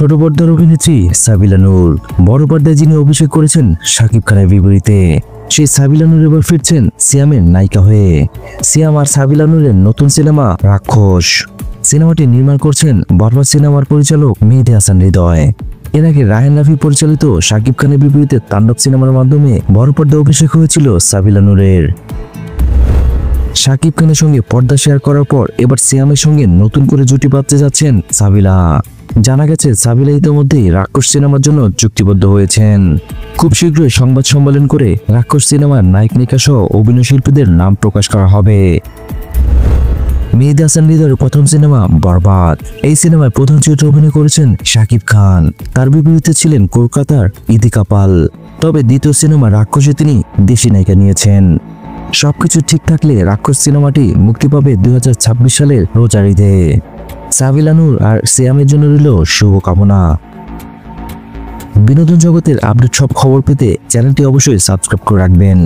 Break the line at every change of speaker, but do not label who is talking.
ছোট পর্দার অভিনেত্রী সাবিলা নূর, বড় পর্দায় যিনি অভিষেক করেছেন শাকিব খানের বিপরীতে, সেই সাবিলা নূর এবার ফিরছেন সিয়ামের নায়িকা হয়ে। সিয়াম আর সাবিলা নূরের নতুন সিনেমা রাক্ষস। সিনেমাটি নির্মাণ করছেন বরবাদ সিনেমার পরিচালক মেহেদী হাসান হৃদয়। এর আগে রায়হান রাফি পরিচালিত শাকিব খানের বিপরীতে তাণ্ডব সিনেমার মাধ্যমে বড় পর্দায় অভিষেক হয়েছিল সাবিলা নূরের। শাকিব খানের সঙ্গে পর্দা শেয়ার করার পর এবার সিয়ামের সঙ্গে নতুন করে জুটি বাঁধতে যাচ্ছেন সাবিলা। জানা গেছে সাবিলা ইতিমধ্যেই রাক্ষস সিনেমার জন্য চুক্তিবদ্ধ হয়েছেন। খুব শীঘ্রই সংবাদ সম্মেলন করে রাক্ষস সিনেমার নায়ক নায়িকা সহ অভিনয় শিল্পীদের নাম প্রকাশ করা হবে। মেহেদী হাসান হৃদয়ের প্রথম সিনেমা বরবাদ। এই সিনেমায় প্রধান চরিত্রে অভিনয় করেছেন শাকিব খান। তার বিপরীতে ছিলেন কলকাতার ইদিকা পাল। তবে দ্বিতীয় সিনেমা রাক্ষসে তিনি দেশি নায়িকা নিয়েছেন। সবকিছু ঠিক থাকলে রাক্ষস সিনেমাটি মুক্তি পাবে 2026 সালের রোজার ঈদে। সাবিলা নূর আর সিয়ামের জন্য রইল শুভকামনা। বিনোদন জগতের আপডেট সব খবর পেতে চ্যানেলটি অবশ্যই সাবস্ক্রাইব করে রাখবেন।